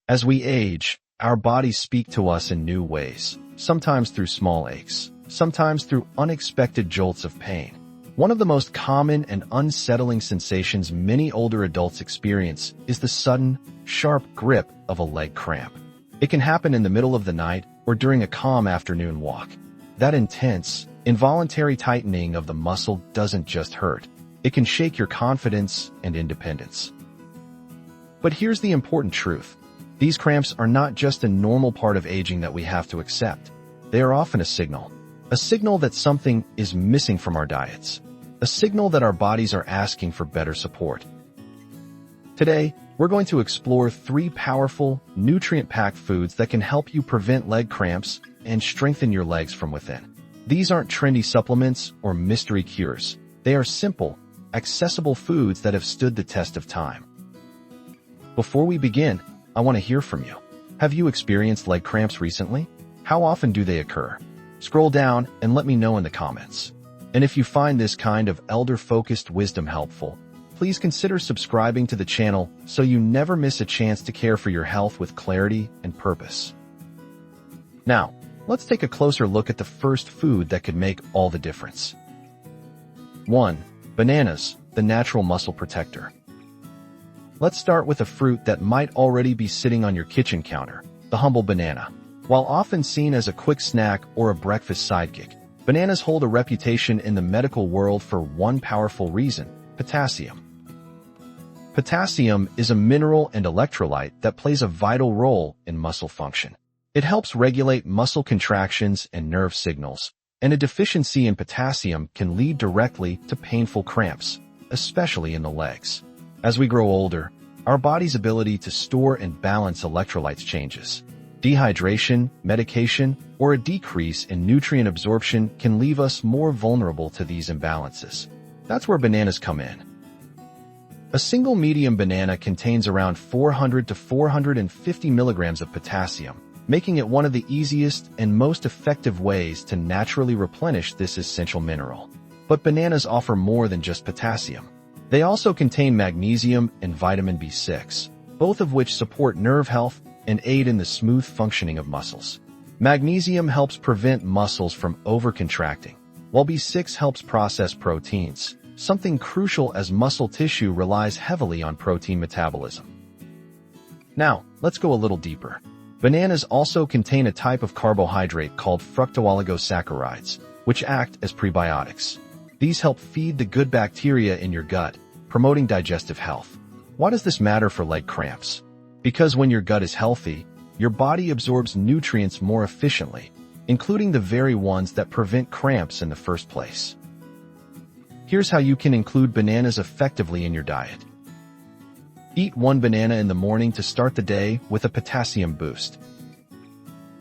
As we age, our bodies speak to us in new ways, sometimes through small aches, sometimes through unexpected jolts of pain. One of the most common and unsettling sensations many older adults experience is the sudden, sharp grip of a leg cramp. It can happen in the middle of the night or during a calm afternoon walk. That intense, involuntary tightening of the muscle doesn't just hurt. It can shake your confidence and independence. But here's the important truth. These cramps are not just a normal part of aging that we have to accept. They are often a signal that something is missing from our diets, a signal that our bodies are asking for better support. Today, we're going to explore 3 powerful, nutrient-packed foods that can help you prevent leg cramps and strengthen your legs from within. These aren't trendy supplements or mystery cures. They are simple, accessible foods that have stood the test of time. Before we begin, I want to hear from you. Have you experienced leg cramps recently? How often do they occur? Scroll down and let me know in the comments. And if you find this kind of elder-focused wisdom helpful, please consider subscribing to the channel so you never miss a chance to care for your health with clarity and purpose. Now, let's take a closer look at the first food that could make all the difference. 1. Bananas, the natural muscle protector. Let's start with a fruit that might already be sitting on your kitchen counter, the humble banana. While often seen as a quick snack or a breakfast sidekick, bananas hold a reputation in the medical world for one powerful reason: potassium. Potassium is a mineral and electrolyte that plays a vital role in muscle function. It helps regulate muscle contractions and nerve signals, and a deficiency in potassium can lead directly to painful cramps, especially in the legs. As we grow older, our body's ability to store and balance electrolytes changes. Dehydration, medication, or a decrease in nutrient absorption can leave us more vulnerable to these imbalances. That's where bananas come in. A single medium banana contains around 400 to 450 milligrams of potassium, making it one of the easiest and most effective ways to naturally replenish this essential mineral. But bananas offer more than just potassium. They also contain magnesium and vitamin B6, both of which support nerve health and aid in the smooth functioning of muscles. Magnesium helps prevent muscles from overcontracting, while B6 helps process proteins, something crucial as muscle tissue relies heavily on protein metabolism. Now, let's go a little deeper. Bananas also contain a type of carbohydrate called fructooligosaccharides, which act as prebiotics. These help feed the good bacteria in your gut, promoting digestive health. Why does this matter for leg cramps? Because when your gut is healthy, your body absorbs nutrients more efficiently, including the very ones that prevent cramps in the first place. Here's how you can include bananas effectively in your diet. Eat 1 banana in the morning to start the day with a potassium boost.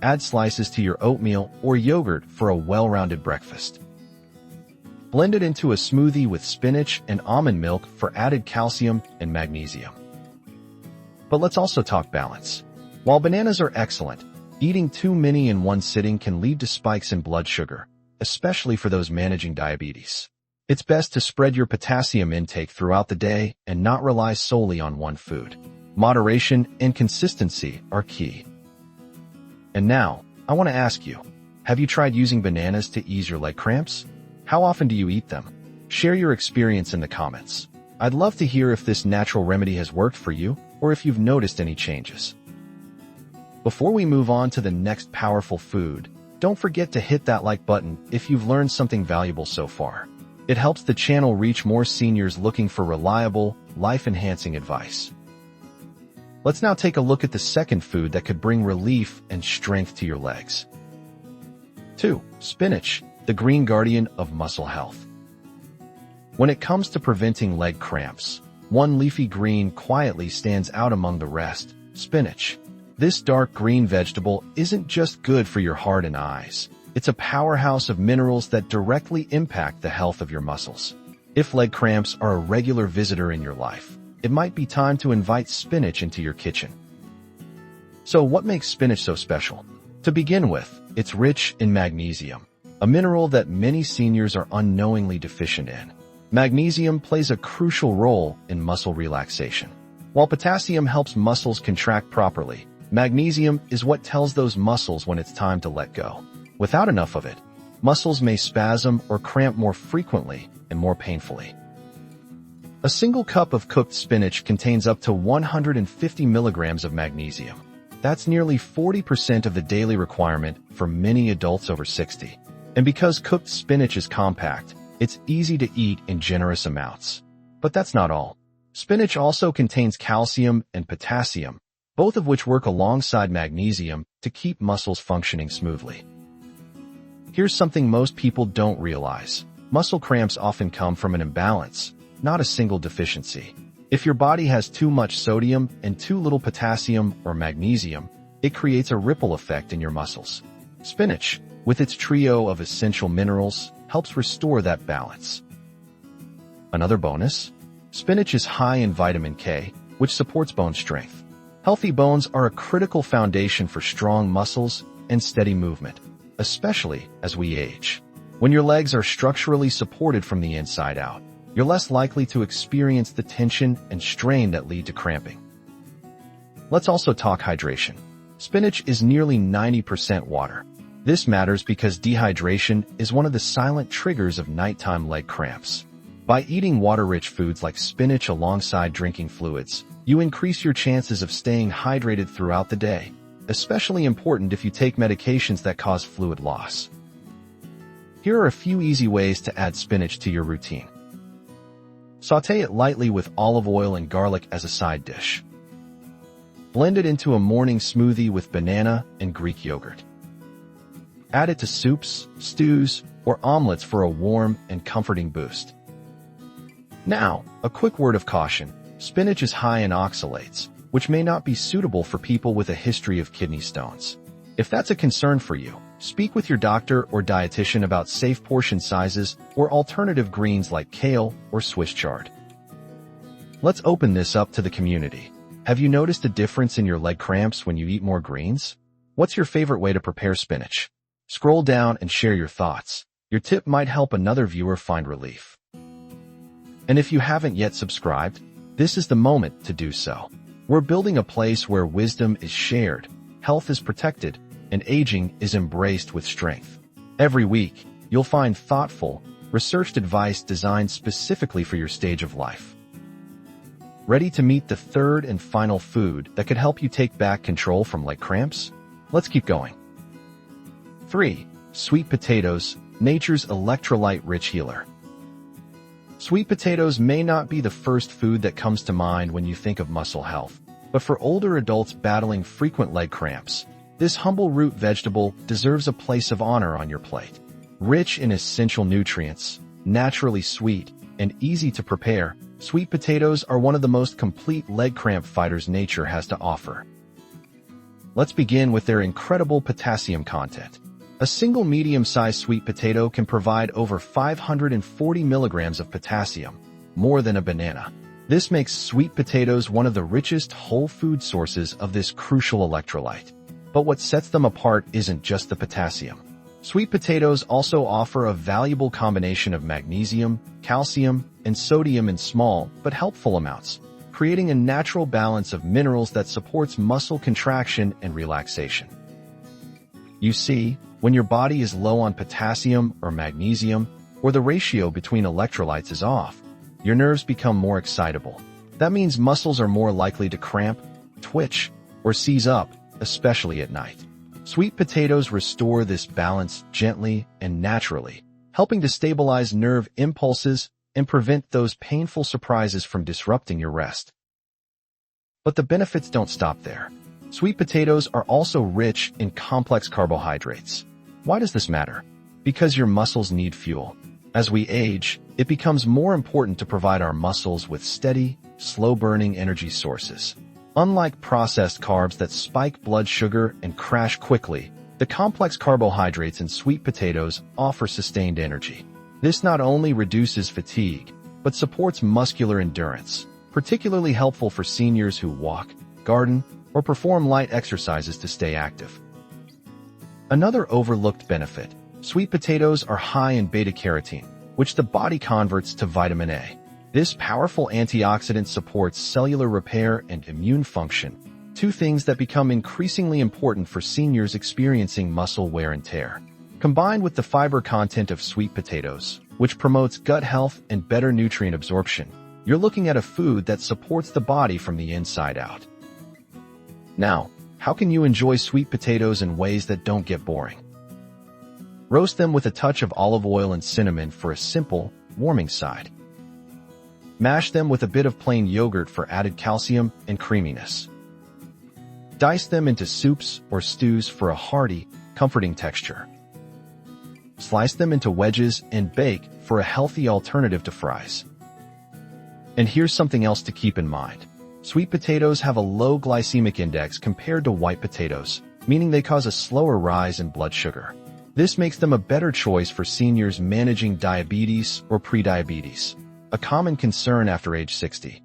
Add slices to your oatmeal or yogurt for a well-rounded breakfast. Blend it into a smoothie with spinach and almond milk for added calcium and magnesium. But let's also talk balance. While bananas are excellent, eating too many in one sitting can lead to spikes in blood sugar, especially for those managing diabetes. It's best to spread your potassium intake throughout the day and not rely solely on one food. Moderation and consistency are key. And now, I want to ask you, have you tried using bananas to ease your leg cramps? How often do you eat them? Share your experience in the comments. I'd love to hear if this natural remedy has worked for you, or if you've noticed any changes. Before we move on to the next powerful food, don't forget to hit that like button if you've learned something valuable so far. It helps the channel reach more seniors looking for reliable, life-enhancing advice. Let's now take a look at the second food that could bring relief and strength to your legs. 2. Spinach, the green guardian of muscle health. When it comes to preventing leg cramps, one leafy green quietly stands out among the rest: spinach. This dark green vegetable isn't just good for your heart and eyes. It's a powerhouse of minerals that directly impact the health of your muscles. If leg cramps are a regular visitor in your life, it might be time to invite spinach into your kitchen. So what makes spinach so special? To begin with, it's rich in magnesium, a mineral that many seniors are unknowingly deficient in. Magnesium plays a crucial role in muscle relaxation. While potassium helps muscles contract properly, magnesium is what tells those muscles when it's time to let go. Without enough of it, muscles may spasm or cramp more frequently and more painfully. A single cup of cooked spinach contains up to 150 milligrams of magnesium. That's nearly 40% of the daily requirement for many adults over 60. And because cooked spinach is compact, it's easy to eat in generous amounts. But that's not all. Spinach also contains calcium and potassium, both of which work alongside magnesium to keep muscles functioning smoothly. Here's something most people don't realize. Muscle cramps often come from an imbalance, not a single deficiency. If your body has too much sodium and too little potassium or magnesium, it creates a ripple effect in your muscles. Spinach, with its trio of essential minerals, helps restore that balance. Another bonus? Spinach is high in vitamin K, which supports bone strength. Healthy bones are a critical foundation for strong muscles and steady movement, especially as we age. When your legs are structurally supported from the inside out, you're less likely to experience the tension and strain that lead to cramping. Let's also talk hydration. Spinach is nearly 90% water. This matters because dehydration is one of the silent triggers of nighttime leg cramps. By eating water-rich foods like spinach alongside drinking fluids, you increase your chances of staying hydrated throughout the day, especially important if you take medications that cause fluid loss. Here are a few easy ways to add spinach to your routine. Sauté it lightly with olive oil and garlic as a side dish. Blend it into a morning smoothie with banana and Greek yogurt. Add it to soups, stews, or omelets for a warm and comforting boost. Now, a quick word of caution. Spinach is high in oxalates, which may not be suitable for people with a history of kidney stones. If that's a concern for you, speak with your doctor or dietitian about safe portion sizes or alternative greens like kale or Swiss chard. Let's open this up to the community. Have you noticed a difference in your leg cramps when you eat more greens? What's your favorite way to prepare spinach? Scroll down and share your thoughts. Your tip might help another viewer find relief. And if you haven't yet subscribed, this is the moment to do so. We're building a place where wisdom is shared, health is protected, and aging is embraced with strength. Every week, you'll find thoughtful, researched advice designed specifically for your stage of life. Ready to meet the third and final food that could help you take back control from leg cramps? Let's keep going. 3. Sweet potatoes, nature's electrolyte-rich healer. Sweet potatoes may not be the first food that comes to mind when you think of muscle health, but for older adults battling frequent leg cramps, this humble root vegetable deserves a place of honor on your plate. Rich in essential nutrients, naturally sweet, and easy to prepare, sweet potatoes are one of the most complete leg cramp fighters nature has to offer. Let's begin with their incredible potassium content. A single medium-sized sweet potato can provide over 540 milligrams of potassium, more than a banana. This makes sweet potatoes one of the richest whole food sources of this crucial electrolyte. But what sets them apart isn't just the potassium. Sweet potatoes also offer a valuable combination of magnesium, calcium, and sodium in small but helpful amounts, creating a natural balance of minerals that supports muscle contraction and relaxation. You see, when your body is low on potassium or magnesium, or the ratio between electrolytes is off, your nerves become more excitable. That means muscles are more likely to cramp, twitch, or seize up, especially at night. Sweet potatoes restore this balance gently and naturally, helping to stabilize nerve impulses and prevent those painful surprises from disrupting your rest. But the benefits don't stop there. Sweet potatoes are also rich in complex carbohydrates. Why does this matter? Because your muscles need fuel. As we age, it becomes more important to provide our muscles with steady, slow-burning energy sources. Unlike processed carbs that spike blood sugar and crash quickly, the complex carbohydrates in sweet potatoes offer sustained energy. This not only reduces fatigue, but supports muscular endurance, particularly helpful for seniors who walk, garden, or perform light exercises to stay active. Another overlooked benefit: sweet potatoes are high in beta-carotene, which the body converts to vitamin A. This powerful antioxidant supports cellular repair and immune function, two things that become increasingly important for seniors experiencing muscle wear and tear. Combined with the fiber content of sweet potatoes, which promotes gut health and better nutrient absorption, you're looking at a food that supports the body from the inside out. Now, how can you enjoy sweet potatoes in ways that don't get boring? Roast them with a touch of olive oil and cinnamon for a simple, warming side. Mash them with a bit of plain yogurt for added calcium and creaminess. Dice them into soups or stews for a hearty, comforting texture. Slice them into wedges and bake for a healthy alternative to fries. And here's something else to keep in mind. Sweet potatoes have a low glycemic index compared to white potatoes, meaning they cause a slower rise in blood sugar. This makes them a better choice for seniors managing diabetes or prediabetes, a common concern after age 60.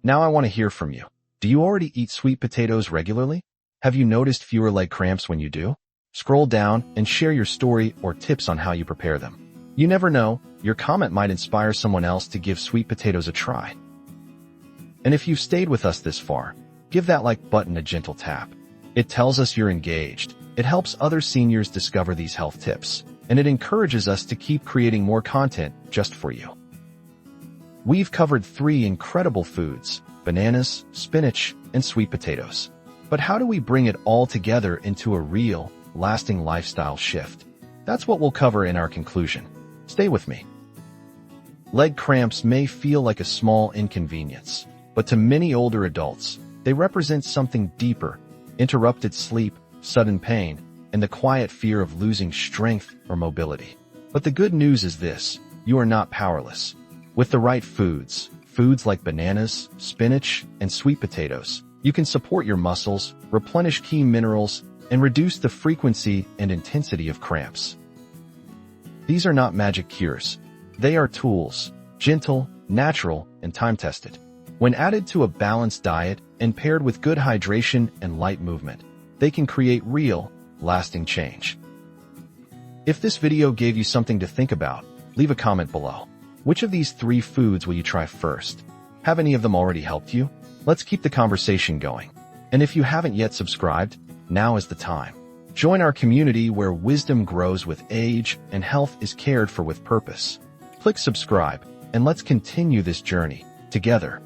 Now I want to hear from you. Do you already eat sweet potatoes regularly? Have you noticed fewer leg cramps when you do? Scroll down and share your story or tips on how you prepare them. You never know, your comment might inspire someone else to give sweet potatoes a try. And if you've stayed with us this far, give that like button a gentle tap. It tells us you're engaged, it helps other seniors discover these health tips, and it encourages us to keep creating more content just for you. We've covered 3 incredible foods: bananas, spinach, and sweet potatoes. But how do we bring it all together into a real, lasting lifestyle shift? That's what we'll cover in our conclusion. Stay with me. Leg cramps may feel like a small inconvenience, but to many older adults, they represent something deeper: interrupted sleep, sudden pain, and the quiet fear of losing strength or mobility. But the good news is this: you are not powerless. With the right foods like bananas, spinach, and sweet potatoes, you can support your muscles, replenish key minerals, and reduce the frequency and intensity of cramps. These are not magic cures. They are tools, gentle, natural, and time-tested. When added to a balanced diet and paired with good hydration and light movement, they can create real, lasting change. If this video gave you something to think about, leave a comment below. Which of these 3 foods will you try first? Have any of them already helped you? Let's keep the conversation going. And if you haven't yet subscribed, now is the time. Join our community where wisdom grows with age and health is cared for with purpose. Click subscribe, and let's continue this journey together.